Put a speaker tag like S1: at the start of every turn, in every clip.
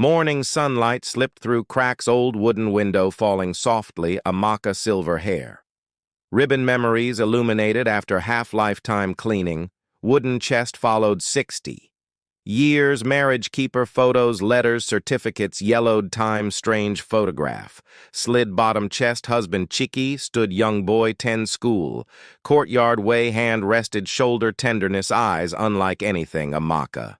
S1: Morning sunlight slipped through cracks old wooden window falling softly amaka silver hair. Ribbon memories illuminated after half-lifetime cleaning. Wooden chest followed 60. Years, marriage keeper photos, letters, certificates, yellowed time, strange photograph. Slid bottom chest, husband Chiki, stood young boy, 10 school. Courtyard way, hand rested, shoulder tenderness, eyes unlike anything amaka.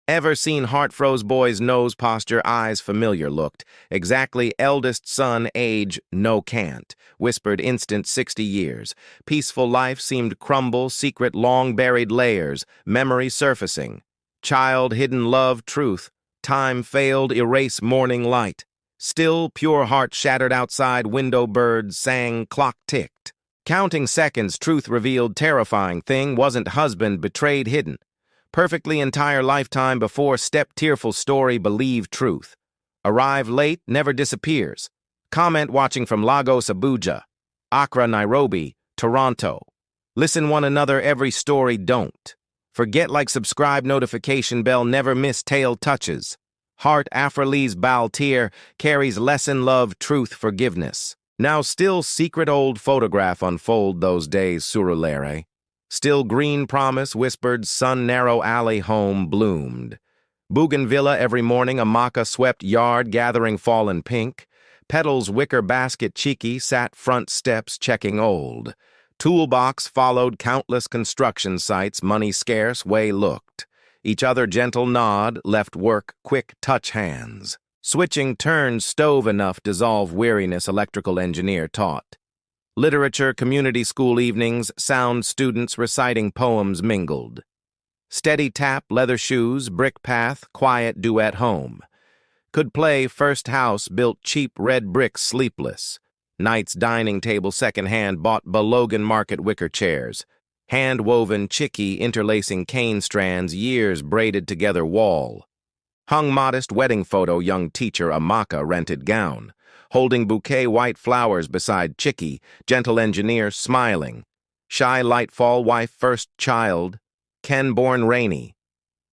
S1: Ever seen heart-froze boy's nose posture, eyes familiar looked. Exactly eldest son, age, no can't. Whispered instant 60 years. Peaceful life seemed crumble, secret long-buried layers, memory surfacing. Child, hidden love, truth. Time failed, erase morning light. Still, pure heart shattered outside, window birds sang, clock ticked. Counting seconds, truth revealed, terrifying thing, wasn't husband, betrayed, hidden. Perfectly entire lifetime before step tearful story believe truth. Arrive late, never disappears. Comment watching from Lagos, Abuja, Accra, Nairobi, Toronto. Listen one another every story don't. Forget like subscribe notification bell never miss tail touches. Heart Afralee's Baltier carries lesson love truth forgiveness. Now still secret old photograph unfold those days surulere. Still green promise whispered, sun narrow alley home bloomed. Bougainvillea every morning amaka swept yard gathering fallen pink. Petals wicker basket cheeky sat front steps checking old. Toolbox followed countless construction sites, money scarce, way looked. Each other gentle nod, left work, quick touch hands. Switching turns stove enough dissolve weariness electrical engineer taught. Literature, community school evenings, sound students reciting poems mingled. Steady tap, leather shoes, brick path, quiet duet home. Could play first house built cheap red bricks sleepless. Night's dining table second-hand bought Balogan market wicker chairs. Hand-woven chicky interlacing cane strands years braided together wall. Hung modest wedding photo young teacher amaka rented gown. Holding bouquet white flowers beside Chicky, gentle engineer smiling. Shy lightfall wife first child, Ken born rainy.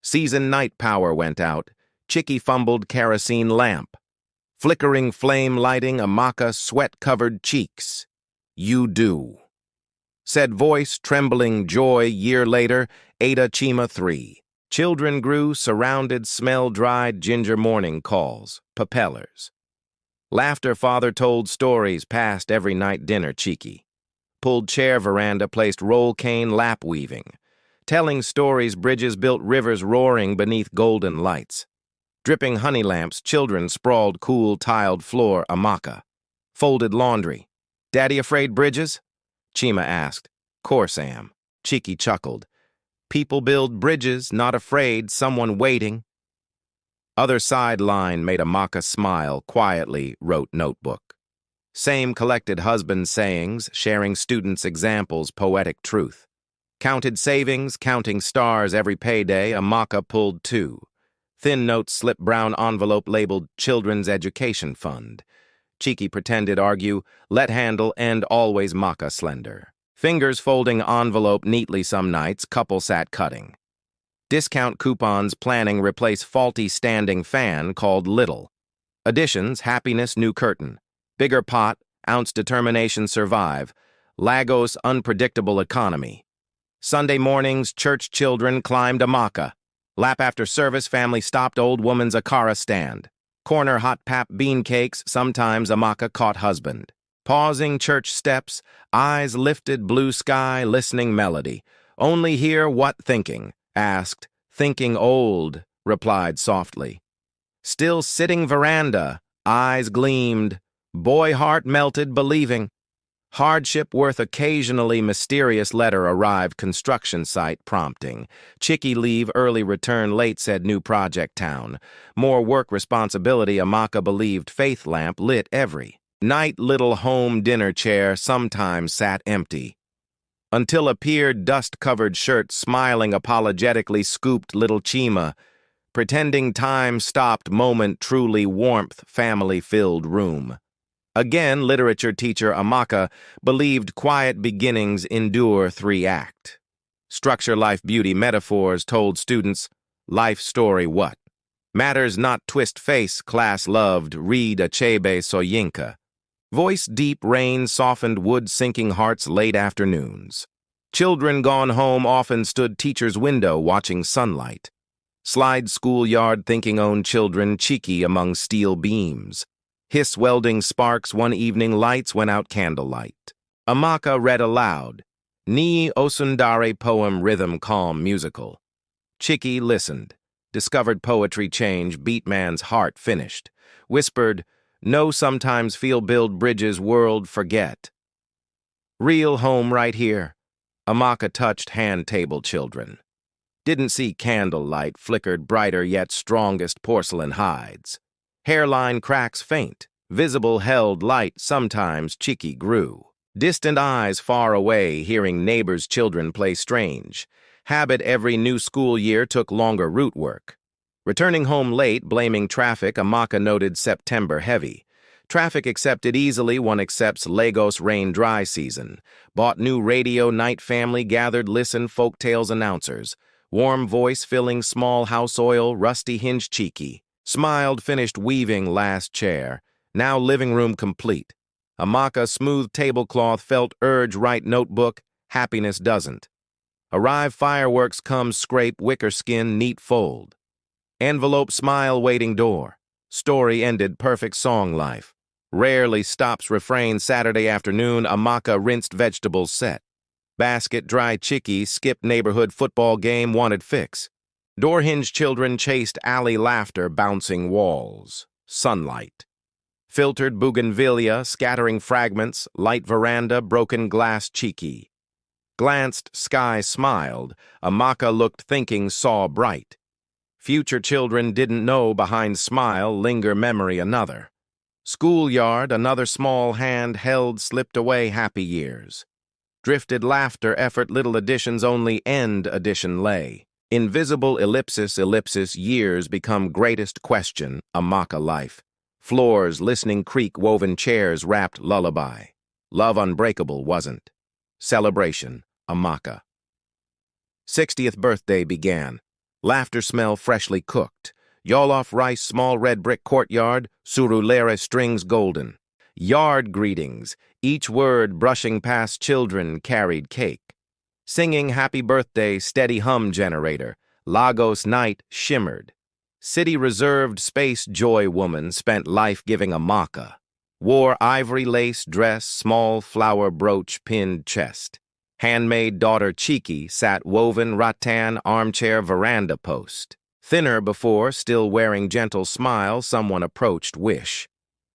S1: Season night power went out, Chicky fumbled kerosene lamp. Flickering flame lighting amaka sweat-covered cheeks. You do. Said voice trembling joy year later, Ada Chima 3. Children grew, surrounded, smell dried, ginger morning calls, propellers. Laughter father told stories past every night dinner cheeky. Pulled chair veranda placed roll cane lap weaving. Telling stories bridges built rivers roaring beneath golden lights. Dripping honey lamps children sprawled cool tiled floor amaka. Folded laundry. Daddy afraid bridges? Chima asked. Course am. Cheeky chuckled. People build bridges, not afraid, someone waiting. Other sideline made amaka smile, quietly wrote notebook. Same collected husband sayings, sharing students' examples, poetic truth. Counted savings, counting stars every payday, amaka pulled 2. Thin notes slip brown envelope labeled Children's Education Fund. Cheeky pretended argue, let handle and always maka slender. Fingers folding envelope neatly some nights, couple sat cutting. Discount coupons planning replace faulty standing fan called Little. Additions, happiness, new curtain. Bigger pot, ounce determination survive. Lagos unpredictable economy. Sunday mornings, church children climbed amaka. Lap after service, family stopped old woman's akara stand. Corner hot pap bean cakes, sometimes amaka caught husband. Pausing church steps, eyes lifted blue sky, listening melody. Only hear what thinking. Asked, thinking old, replied softly. Still sitting veranda, eyes gleamed, boy heart melted believing. Hardship worth occasionally mysterious letter arrived construction site prompting. Chicky leave early return late said new project town. More work responsibility amaka believed faith lamp lit every night little home dinner chair sometimes sat empty. Until appeared dust-covered shirt smiling apologetically scooped little Chima, pretending time stopped moment truly warmth family-filled room. Again, literature teacher Amaka believed quiet beginnings endure 3 act. Structure life beauty metaphors told students, life story what? Matters not twist face, class loved, read Achebe Soyinka. Voice deep rain softened wood-sinking hearts late afternoons. Children gone home often stood teacher's window watching sunlight. Slide schoolyard thinking own children cheeky among steel beams. Hiss welding sparks one evening lights went out candlelight. Amaka read aloud. Ni Osundare poem rhythm calm musical. Chiki listened. Discovered poetry change, beat man's heart finished. Whispered, no sometimes feel build bridges world forget. Real home right here. Amaka touched hand table children. Didn't see candlelight flickered brighter yet strongest porcelain hides. Hairline cracks faint, visible held light sometimes cheeky grew. Distant eyes far away hearing neighbors' children play strange. Habit every new school year took longer route work. Returning home late, blaming traffic, Amaka noted September heavy. Traffic accepted easily, one accepts Lagos rain dry season. Bought new radio, night family gathered, listen, folktales announcers. Warm voice filling small house oil, rusty hinge cheeky. Smiled, finished weaving last chair. Now living room complete. Amaka smooth tablecloth felt urge write notebook, happiness doesn't. Arrive fireworks comes scrape wicker skin neat fold. Envelope smile waiting door. Story ended perfect song life. Rarely stops refrain Saturday afternoon Amaka rinsed vegetables set. Basket dry chicky skipped neighborhood football game wanted fix. Door hinge children chased alley laughter bouncing walls. Sunlight. Filtered bougainvillea scattering fragments light veranda broken glass cheeky. Glanced sky smiled Amaka looked thinking saw bright. Future children didn't know behind smile linger memory another. Schoolyard another small hand held slipped away happy years. Drifted laughter effort little additions only end addition lay. Invisible ellipsis years become greatest question Amaka life. Floors listening creak woven chairs wrapped lullaby. Love unbreakable wasn't. Celebration Amaka. 60th birthday began. Laughter smell freshly cooked. Yolof rice small red brick courtyard, surulere strings golden. Yard greetings, each word brushing past children carried cake. Singing happy birthday steady hum generator, Lagos night shimmered. City reserved space joy woman spent life giving Amaka. Wore ivory lace dress, small flower brooch pinned chest. Handmaid daughter cheeky sat woven rattan armchair veranda post. Thinner before, still wearing gentle smile, someone approached wish.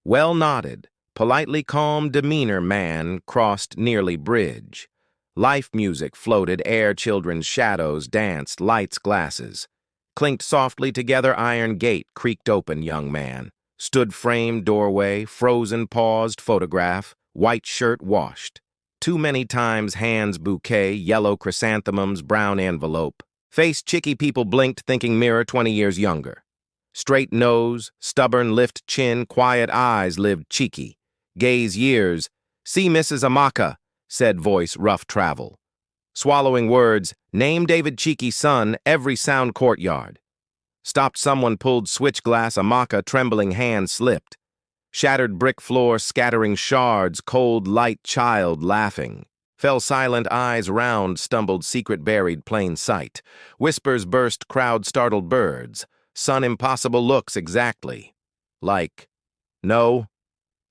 S1: Well nodded, politely calm demeanor man crossed nearly bridge. Life music floated air children's shadows danced lights glasses. Clinked softly together iron gate creaked open young man. Stood framed doorway, frozen paused photograph, white shirt washed. Too many times hands bouquet, yellow chrysanthemums, brown envelope. Face chicky people blinked thinking mirror 20 years younger. Straight nose, stubborn lift chin, quiet eyes lived cheeky. Gaze years. See Mrs. Amaka, said voice rough travel. Swallowing words, name David Cheeky son, every sound courtyard. Stopped someone pulled switch glass Amaka trembling hand slipped. Shattered brick floor scattering shards, cold light child laughing. Fell silent eyes round, stumbled secret buried plain sight. Whispers burst crowd startled birds. Sun impossible looks exactly. Like, no.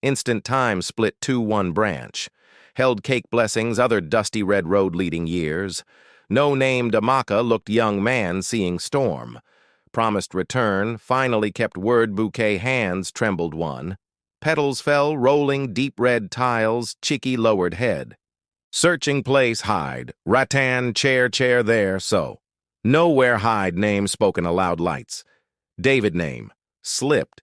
S1: Instant time split 2-1 branch. Held cake blessings other dusty red road leading years. No named Amaka looked young man seeing storm. Promised return, finally kept word bouquet hands trembled one. Petals fell rolling deep red tiles, chicky lowered head. Searching place hide, rattan chair there so. Nowhere hide name spoken aloud lights. David name, slipped.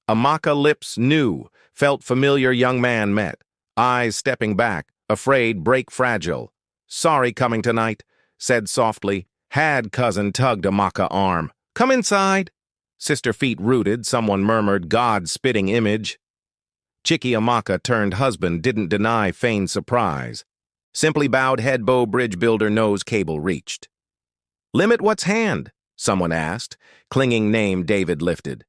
S1: Amaka lips knew, felt familiar young man met. Eyes stepping back, afraid break fragile. Sorry coming tonight, said softly. Had cousin tugged Amaka arm. Come inside. Sister feet rooted, someone murmured God spitting image. Chicky Amaka turned husband didn't deny feigned surprise. Simply bowed head bow bridge builder nose cable reached. Limit what's hand, someone asked, clinging name David lifted.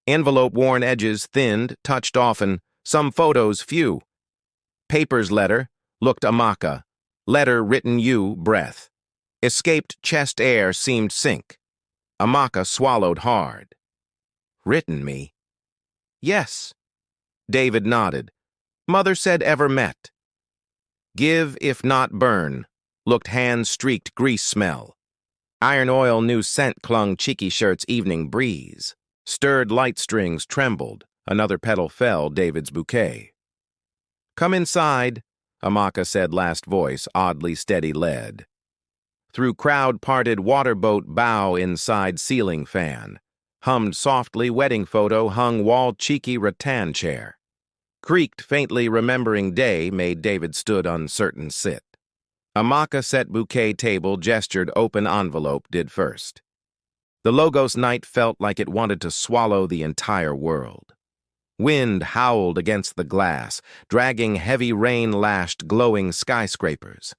S1: Envelope worn edges thinned, touched often, some photos few. Papers letter, looked Amaka. Letter written you, breath. Escaped chest air seemed sink. Amaka swallowed hard. Written me? Yes. David nodded. Mother said ever met. Give if not burn. Looked hand streaked grease smell. Iron oil new scent clung cheeky shirt's evening breeze. Stirred light strings trembled. Another petal fell David's bouquet. Come inside, Amaka said last voice, oddly steady lead. Through crowd-parted waterboat bow inside ceiling fan. Hummed softly wedding photo hung wall cheeky rattan chair. Creaked faintly remembering day made David stood uncertain sit. Amaka set bouquet table gestured open envelope did first. The Logos night felt like it wanted to swallow the entire world. Wind howled against the glass, dragging heavy rain-lashed glowing skyscrapers.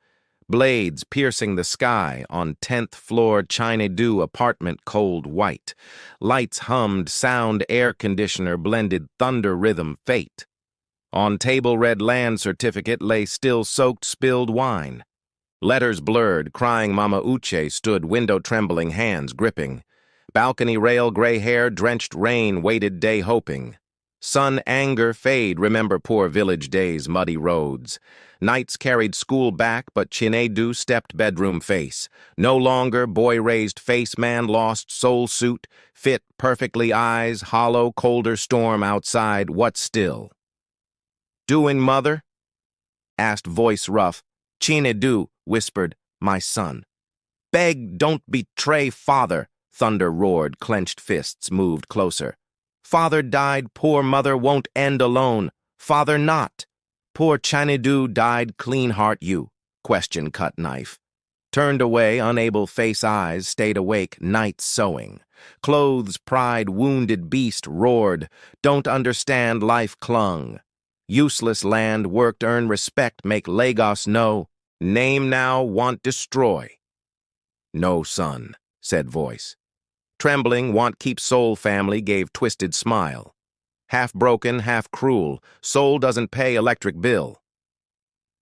S1: Blades piercing the sky on 10th floor China-do apartment cold white. Lights hummed, sound air conditioner blended thunder rhythm fate. On table red land certificate lay still soaked spilled wine. Letters blurred, crying Mama Uche stood window trembling hands gripping. Balcony rail gray hair drenched rain waited day hoping. Sun anger fade remember poor village days muddy roads. Nights carried school back but Chinedu stepped bedroom face. No longer boy raised face man lost soul suit. Fit perfectly eyes hollow colder storm outside what still? Doing mother? Asked voice rough. Chinedu whispered my son. Beg don't betray father. Thunder roared, clenched fists moved closer. Father died, poor mother won't end alone. Father not. Poor Chinedu died, clean heart you. Question cut knife. Turned away, unable face eyes, stayed awake, night sewing. Clothes pride, wounded beast roared. Don't understand life clung. Useless land worked earn respect, make Lagos know. Name now, want destroy. No son, said voice. Trembling, want keep soul family gave twisted smile. Half broken, half cruel, soul doesn't pay electric bill.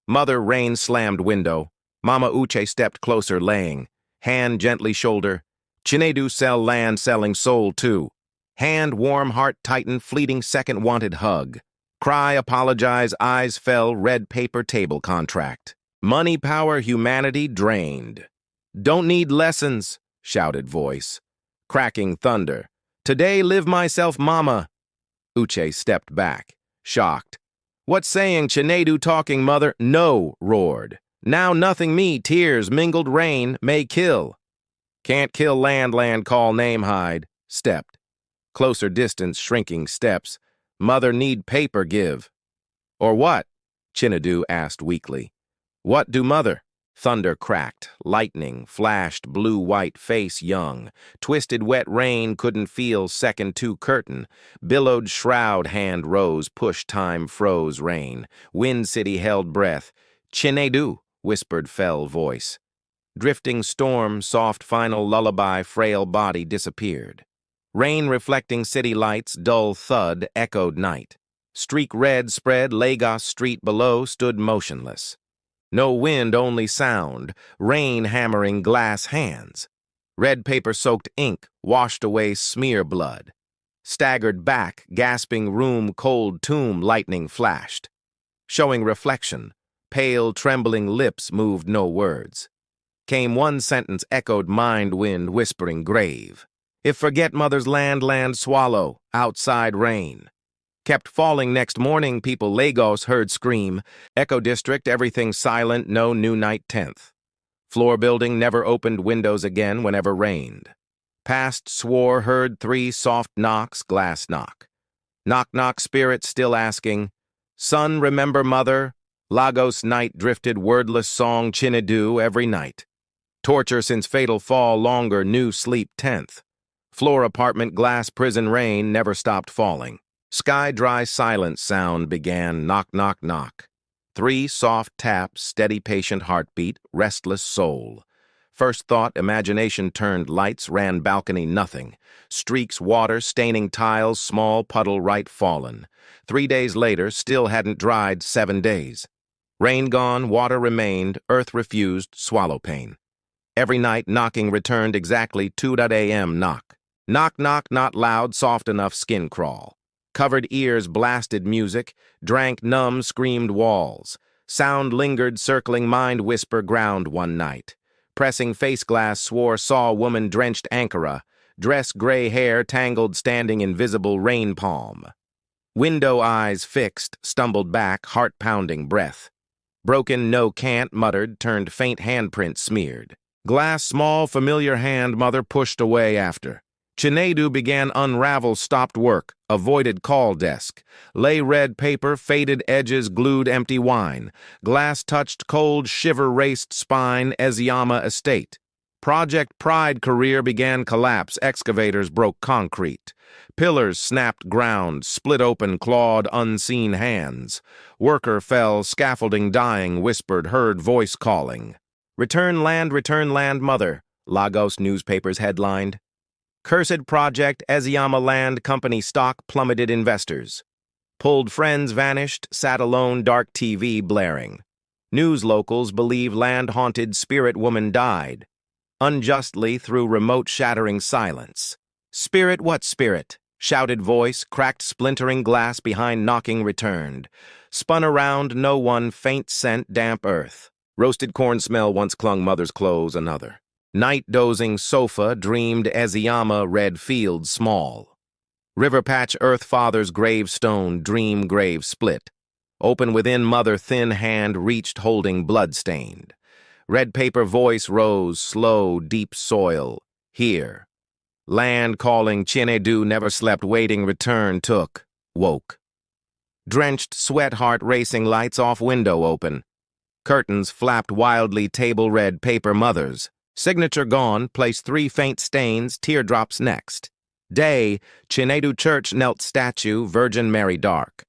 S1: Mother rain slammed window. Mama Uche stepped closer laying. Hand gently shoulder. Chinedu sell land selling soul too. Hand warm heart tighten fleeting second wanted hug. Cry apologize eyes fell red paper table contract. Money power humanity drained. Don't need lessons, shouted voice. Cracking thunder. Today live myself mama. Uche stepped back, shocked. What saying Chinedu talking mother? No, roared. Now nothing me, tears mingled rain may kill. Can't kill land call name hide. Stepped. Closer distance shrinking steps. Mother need paper give. Or what? Chinedu asked weakly. What do mother? Thunder cracked, lightning flashed blue-white face young. Twisted wet rain couldn't feel second to curtain. Billowed shroud hand rose, push time froze rain. Wind city held breath. Chinedu, whispered fell voice. Drifting storm, soft final lullaby, frail body disappeared. Rain reflecting city lights, dull thud, echoed night. Streak red spread, Lagos street below stood motionless. No wind, only sound, rain hammering glass hands. Red paper-soaked ink washed away smear blood. Staggered back, gasping room, cold tomb, lightning flashed. Showing reflection, pale, trembling lips moved no words. Came one sentence echoed mind wind whispering grave. If forget mother's land swallow, outside rain. Kept falling next morning, people Lagos heard scream. Echo district, everything silent, no new night 10th. Floor building never opened windows again whenever rained. Past swore heard 3 soft knocks, glass knock. Knock knock spirit still asking. Son remember mother? Lagos night drifted wordless song Chinedu every night. Torture since fatal fall longer new sleep 10th. Floor apartment glass prison rain never stopped falling. Sky dry silence sound began knock knock knock. 3 soft taps, steady patient heartbeat, restless soul. First thought, imagination turned lights, ran balcony, nothing. Streaks, water, staining tiles, small puddle right fallen. 3 days later, still hadn't dried 7 days. Rain gone, water remained, earth refused, swallow pain. Every night, knocking returned exactly 2 a.m. knock. Knock, knock, not loud, soft enough skin crawl. Covered ears blasted music, drank numb, screamed walls. Sound lingered, circling mind whisper ground one night. Pressing face glass swore saw woman drenched Ankara, dress gray hair tangled standing invisible rain palm. Window eyes fixed, stumbled back, heart pounding breath. Broken no can't muttered, turned faint handprint smeared. Glass small familiar hand mother pushed away after. Chinedu began unravel stopped work, avoided call desk. Lay red paper, faded edges glued empty wine. Glass touched cold shiver raced spine Eziyama estate. Project Pride career began collapse, excavators broke concrete. Pillars snapped ground, split open clawed unseen hands. Worker fell, scaffolding dying, whispered, heard voice calling. Return land, mother, Lagos newspapers headlined. Cursed project, Eziyama land company stock plummeted investors. Pulled friends vanished, sat alone, dark TV blaring. News locals believe land-haunted spirit woman died. Unjustly through remote shattering silence. Spirit what spirit? Shouted voice, cracked splintering glass behind knocking returned. Spun around, no one, faint scent, damp earth. Roasted corn smell once clung mother's clothes, another. Night dozing sofa dreamed Eziyama red field small. River patch earth father's gravestone dream grave split. Open within mother thin hand reached holding blood-stained. Red paper voice rose, slow, deep soil. Here. Land calling Chinedu never slept waiting return took. Woke. Drenched sweat heart racing lights off window open. Curtains flapped wildly table red paper mothers. Signature gone, place 3 faint stains, teardrops next. Day, Chinedu church knelt statue, Virgin Mary dark.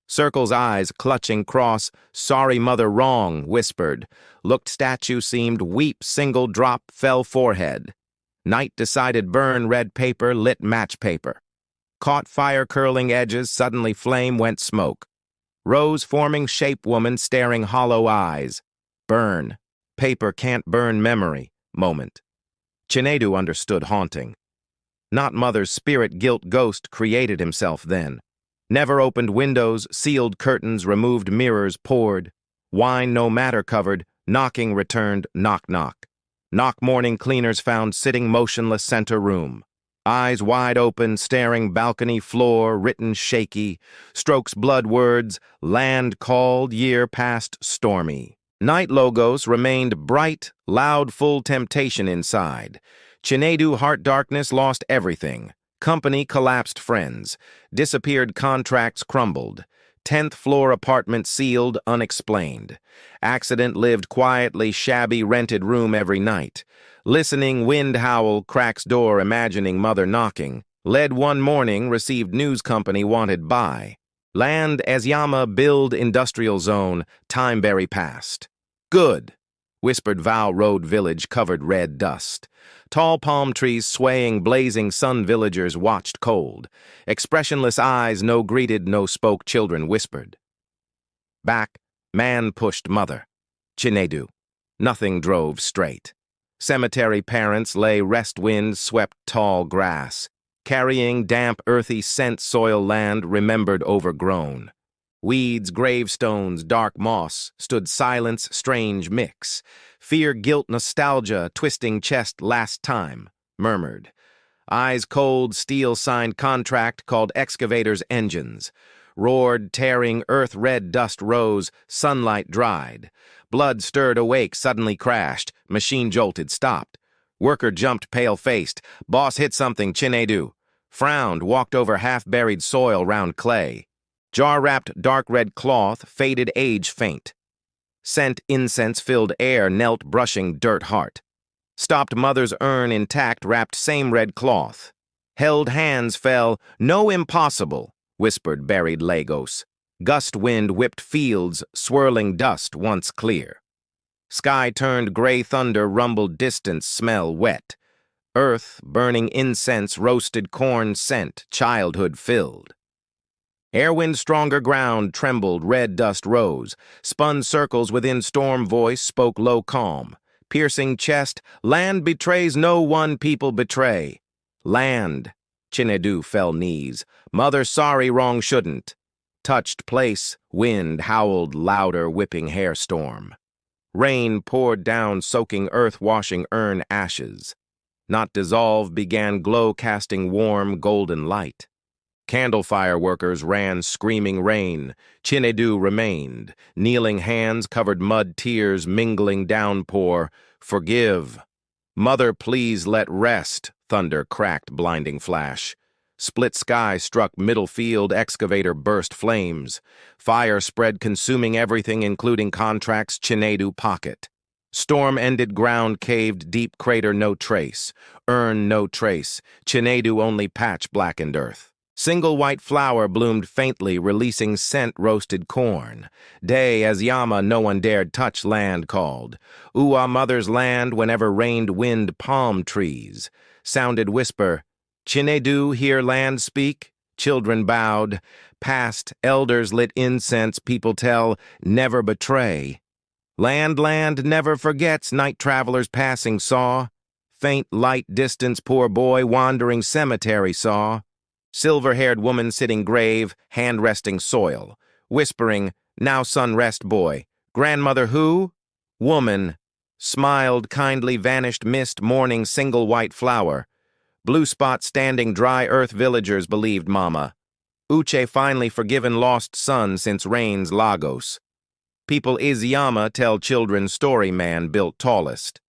S1: Circle's eyes, clutching cross, sorry mother wrong, whispered. Looked statue seemed weep, single drop, fell forehead. Night decided burn red paper, lit match paper. Caught fire curling edges, suddenly flame went smoke. Rose forming shape woman staring hollow eyes. Burn. Paper can't burn memory. Moment. Chinedu understood haunting. Not mother's spirit guilt ghost created himself then. Never opened windows, sealed curtains, removed mirrors, poured. Wine no matter covered, knocking returned, knock knock. Knock morning cleaners found sitting motionless center room. Eyes wide open, staring balcony floor, written shaky. Strokes blood words, land called, year past stormy. Night logos remained bright, loud, full temptation inside. Chinedu heart darkness lost everything. Company collapsed friends. Disappeared contracts crumbled. 10th floor apartment sealed, unexplained. Accident lived quietly, shabby rented room every night. Listening wind howl, cracks door, imagining mother knocking. Led one morning, received news company wanted buy. Land Eziyama build industrial zone, Timeberry past. Good, whispered Vow Road village covered red dust. Tall palm trees swaying, blazing sun villagers watched cold. Expressionless eyes, no greeted, no spoke, children whispered. Back, man pushed mother. Chinedu. Nothing drove straight. Cemetery parents lay rest wind swept tall grass. Carrying damp earthy scent soil land remembered overgrown. Weeds, gravestones, dark moss, stood silence, strange mix. Fear, guilt, nostalgia, twisting chest last time, murmured. Eyes cold, steel signed contract called excavators engines. Roared, tearing, earth red dust rose, sunlight dried. Blood stirred awake, suddenly crashed, machine jolted, stopped. Worker jumped pale-faced, boss hit something, Chinedu. Frowned, walked over half-buried soil round clay. Jar-wrapped dark red cloth, faded age faint. Scent incense filled air, knelt brushing dirt heart. Stopped mother's urn intact, wrapped same red cloth. Held hands fell, no impossible, whispered buried Lagos. Gust wind whipped fields, swirling dust once clear. Sky turned gray, thunder rumbled, distance smell wet. Earth, burning incense, roasted corn scent, childhood filled. Airwind stronger ground trembled, red dust rose, spun circles within storm voice, spoke low calm. Piercing chest, land betrays no one people betray. Land, Chinedu fell knees, mother sorry wrong shouldn't. Touched place, wind howled louder, whipping hair storm. Rain poured down, soaking earth, washing urn ashes. Not dissolve, began glow, casting warm, golden light. Candle fire workers ran, screaming rain. Chinedu remained. Kneeling hands covered mud, tears mingling downpour. Forgive. Mother, please let rest. Thunder cracked, blinding flash. Split sky struck middle field, excavator burst flames. Fire spread, consuming everything, including contracts, Chinedu pocket. Storm ended, ground caved, deep crater no trace. Urn no trace. Chinedu only patch blackened earth. Single white flower bloomed faintly, releasing scent roasted corn. Day as Yama no one dared touch, land called. Ua mother's land whenever rained wind, palm trees. Sounded whisper, Chinedu hear land speak? Children bowed. Past, elders lit incense, people tell, never betray. Land never forgets, night travelers passing saw. Faint light distance, poor boy wandering cemetery saw. Silver-haired woman sitting grave, hand resting soil, whispering, now son rest boy. Grandmother who? Woman. Smiled, kindly vanished mist, morning single white flower. Blue spot standing dry earth, villagers believed mama. Uche finally forgiven lost son since rains Lagos. People Izayama tell children story man built tallest.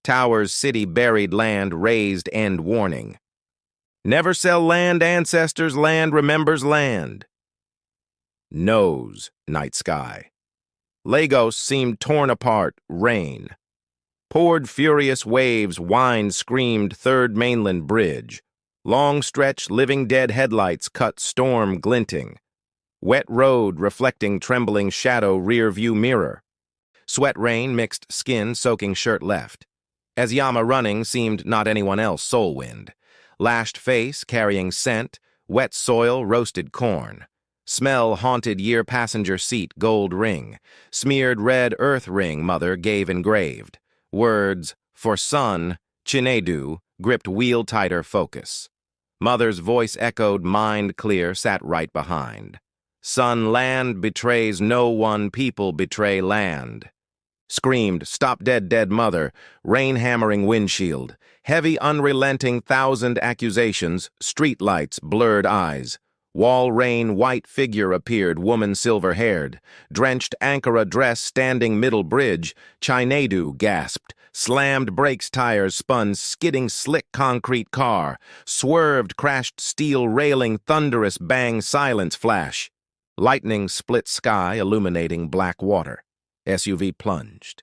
S1: Towers city buried land raised end warning. Never sell land, ancestors, land remembers land. Nose, night sky. Lagos seemed torn apart, rain. Poured furious waves, wine screamed, third mainland bridge. Long stretch, living dead headlights cut storm glinting. Wet road reflecting trembling shadow rear view mirror. Sweat rain mixed skin soaking shirt left. As Yama running seemed not anyone else soul wind. Lashed face carrying scent, wet soil roasted corn. Smell haunted year passenger seat gold ring. Smeared red earth ring mother gave engraved. Words, for son, Chinedu, gripped wheel tighter focus. Mother's voice echoed mind clear, sat right behind. Son, land betrays no one, people betray land. Screamed, stop dead mother, rain hammering windshield. Heavy unrelenting thousand accusations, street lights, blurred eyes. Wall rain, white figure appeared, woman silver-haired. Drenched Ankara dress standing middle bridge, Chinedu gasped. Slammed brakes tires spun, skidding slick concrete car. Swerved, crashed steel railing, thunderous bang, silence flash. Lightning split sky, illuminating black water. SUV plunged.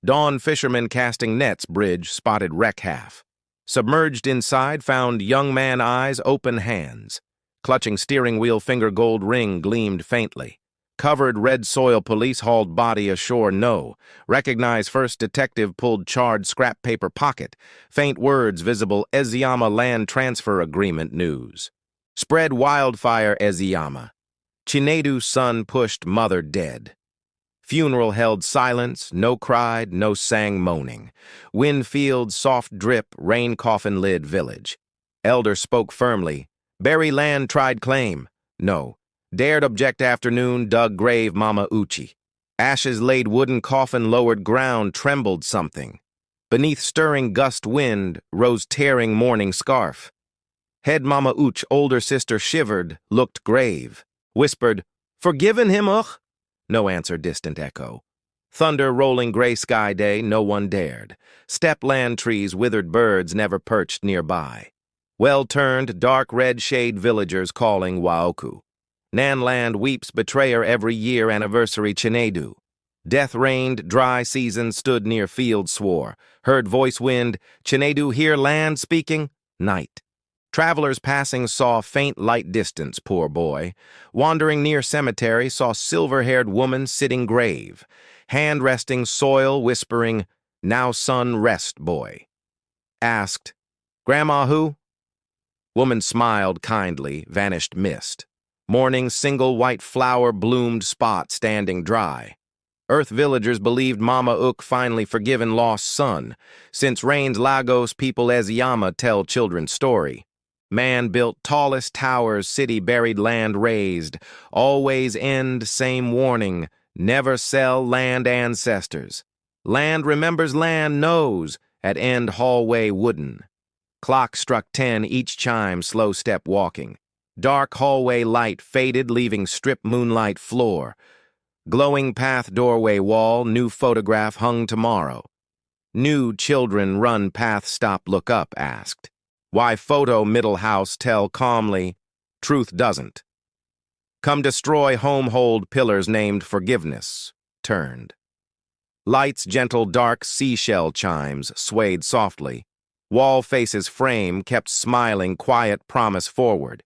S1: Dawn fishermen casting nets, bridge spotted wreck half. Submerged inside, found young man eyes, open hands. Clutching steering wheel, finger gold ring gleamed faintly. Covered red soil, police hauled body ashore, no. Recognized first detective pulled charred scrap paper pocket. Faint words visible, Eziyama land transfer agreement news. Spread wildfire, Eziyama. Chinedu's son pushed, mother dead. Funeral held silence, no cried, no sang moaning. Wind field, soft drip, rain coffin lid village. Elder spoke firmly. Bury land tried claim. No. Dared object afternoon, dug grave Mama Uchi. Ashes laid wooden coffin lowered ground, trembled something. Beneath stirring gust wind, rose tearing mourning scarf. Head Mama Uch, older sister shivered, looked grave. Whispered, forgiven him, ugh? No answer, distant echo. Thunder rolling gray sky day, no one dared. Steppe land trees, withered birds never perched nearby. Well-turned, dark red shade villagers calling Waoku. Nanland weeps betrayer every year anniversary Chinedu. Death reigned, dry season stood near field swore. Heard voice wind, Chinedu hear land speaking? Night. Travelers passing saw faint light distance, poor boy. Wandering near cemetery, saw silver-haired woman sitting grave. hand resting soil, whispering, "Now son, rest, boy." Asked, "Grandma who?" Woman smiled kindly, vanished mist. Morning single white flower bloomed spot standing dry. Earth villagers believed Mama Ook finally forgiven lost son. Since rains Lagos people as Yama tell children story. Man built tallest towers, city buried land raised. Always end, same warning, never sell land ancestors. Land remembers land knows, at end hallway wooden. Clock struck 10, each chime slow step walking. Dark hallway light faded, leaving strip moonlight floor. Glowing path doorway wall, new photograph hung tomorrow. New children run path stop look up asked. Why photo middle house tell calmly, truth doesn't. Come destroy home hold pillars named forgiveness, turned. Lights gentle dark seashell chimes swayed softly. Wall faces frame kept smiling quiet promise forward.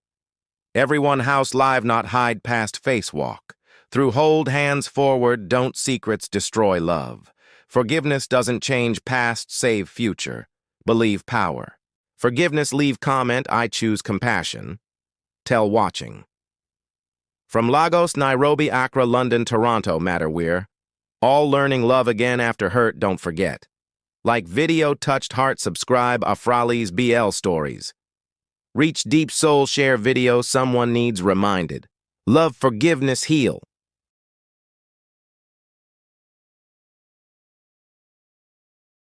S1: Everyone house live not hide past face walk. Through hold hands forward, don't secrets destroy love. Forgiveness doesn't change past, save future. Believe power. Forgiveness leave comment, I choose compassion. Tell watching. From Lagos, Nairobi, Accra, London, Toronto, matter we're. All learning love again after hurt, don't forget. Like video touched heart, subscribe Afrali's BL stories. Reach deep soul, share video someone needs reminded. Love, forgiveness, heal.